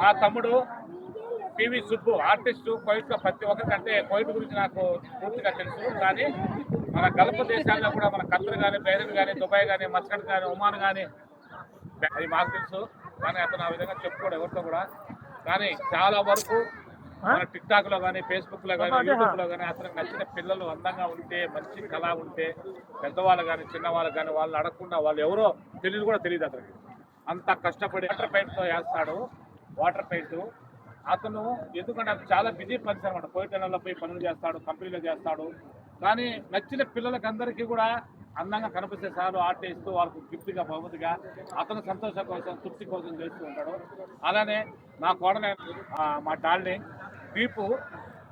మా తమ్ముడు PV Subbu artist కోయిట్లో ప్రతి ఒక్కరికంటే కోయిట్ గురించి నాకు పూర్తిగా తెలుసు. కానీ మన గల్ఫ్ దేశాల్లో కూడా మన ఖత్తర్ కానీ, బైరన్ కానీ, దుబాయ్ కానీ, మస్కట్ కానీ, ఒమాన్ కానీ అది మాకు తెలుసు. కానీ అతను ఆ విధంగా చెప్పుకోడు ఎవరితో కూడా. కానీ చాలా వరకు మన టిక్ టాక్ లో కానీ, ఫేస్బుక్ లో కానీ, యూట్యూబ్ లో కానీ అతనికి నచ్చిన పిల్లలు అందంగా ఉంటే, మంచి కళ ఉంటే, పెద్దవాళ్ళు కానీ చిన్నవాళ్ళు కానీ వాళ్ళు అడగకుండా వాళ్ళు ఎవరో తెలియదు కూడా తెలియదు అతనికి. అంత కష్టపడి వాటర్ పెయింట్తో వేస్తాడు. వాటర్ పెయింట్ అతను ఎందుకంటే అది చాలా బిజీ పని అనమాట. కోయిటలలో పోయి పనులు చేస్తాడు, కంపెనీలో చేస్తాడు. కానీ నచ్చిన పిల్లలకి అందరికీ కూడా అందంగా కనిపిస్తే చాలు ఆర్ట్ వేస్తూ వాళ్ళకు గిఫ్ట్గా బహుమతిగా అతను సంతోషం కోసం, తృప్తి కోసం చేస్తూ ఉంటాడు. అలానే నా కోడలే మా డార్లింగ్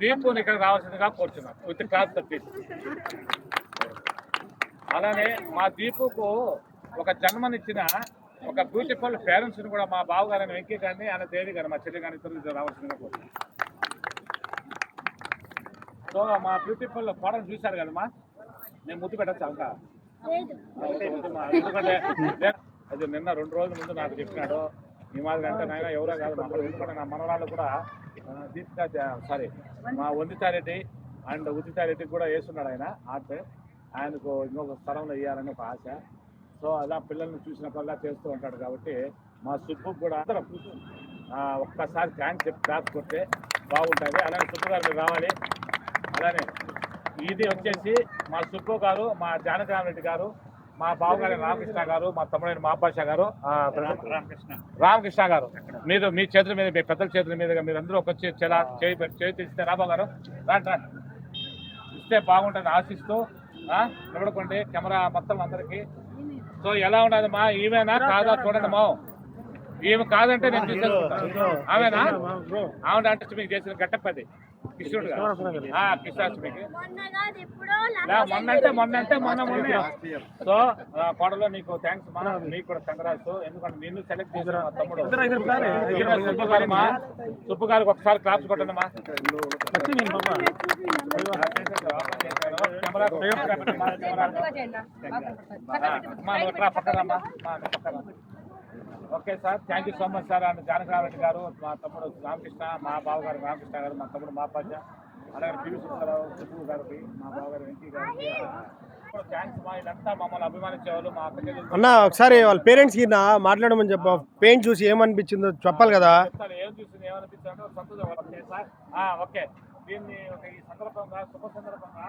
దీపుని ఇక్కడ రావాల్సిందిగా కోరుచున్నాను విత్ క్లాస్ తప్పించి. అలానే మా దీపుకు ఒక జన్మనిచ్చిన ఒక బ్యూటిఫుల్ పేరెంట్స్ని కూడా మా బావగారిని వెంకీ గారిని ఆయన దేవి గారు మా చెల్లి గారిని ఇద్దరు రావాల్సిందిగా కోరుతున్నాను. సో మా బ్యూటిఫుల్ కోడలు చూశారు కదమ్మా, నేను ముద్దు పెట్టచ్చు ఇంకా. ఎందుకంటే అది నిన్న 2 రోజుల ముందు నాకు చెప్పినాడు. ఈ మాదిరి అంటే నాయన ఎవరో కాదు మా ఎందుకంటే నా మనవాళ్ళు కూడా మా వందితారెడ్డి అండ్ ఉదితారెడ్డికి కూడా వేస్తున్నాడు ఆయన ఆర్ట్. ఆయనకు ఇంకొక స్థలంలో వేయాలని ఒక ఆశ. సో అలా పిల్లల్ని చూసినప్పుడల్లా చేస్తూ ఉంటాడు. కాబట్టి మా సుబ్బుకు కూడా అందరం ఒక్కసారి థ్యాంక్స్ చెప్పి క్లాస్ కొడితే బాగుంటుంది. అలానే సుబ్బు గారు మీరు రావాలి. అలానే ఇది వచ్చేసి మా సుబ్బు గారు, మా జానకరామరెడ్డి గారు, మా బావగారి రామకృష్ణ గారు, మా తమ్ముడైన మాపాషా గారు, రామకృష్ణ గారు, మీరు మీ చేతుల మీద మీ పెద్దల చేతుల మీదుగా మీరు అందరూ ఒక చేతి ఇస్తే రాబాబు గారు రండి ఇస్తే బాగుంటుంది ఆశిస్తూ నిలబడుకోండి కెమెరా మొత్తం అందరికీ. సో ఎలా ఉండదు మా ఈమెనా కాదా చూడండి మా ఈమె కాదంటే నేను తీసేసుకుంటాను. ఆమెనా ఆమె అంటే మీకు చేసిన గట్టపది కృష్ణుడు కృష్ణాష్టమికి మొన్న. సో కోడలో నీకు థ్యాంక్స్ మా, మీకు కూడా కంగ్రాట్స్. ఎందుకంటే నిన్ను సెలెక్ట్ చేసిన మా తమ్ముడు సుబ్బు గారు. మా సుబ్బు గారికి ఒకసారి క్లాప్స్ కొట్టండి మా. పక్కనమ్మా పక్కన. Okay sir, thank you so much sir. And Janakaramareddy garu, మా తమ్ముడు రామకృష్ణ, మా బావగారు రామకృష్ణ గారు, మా తమ్ముడు మాపాజ, అలాగే పివి సుబ్బు గారికి, మా బావగారు వెంకీ గారికి థ్యాంక్స్ మా. వీళ్ళంతా మమ్మల్ని అభిమానించేవాళ్ళు. మా అన్న ఒకసారి వాళ్ళ పేరెంట్స్ కి మాట్లాడమని చెప్ప, పెయింట్ చూసి ఏమనిపించిందో చెప్పాలి కదా. ఏం చూసింది ఏమనిపించిందో సంతోషం. ఓకే సార్, ఓకే దీన్ని ఒక ఈ సందర్భంగా శుభ సందర్భంగా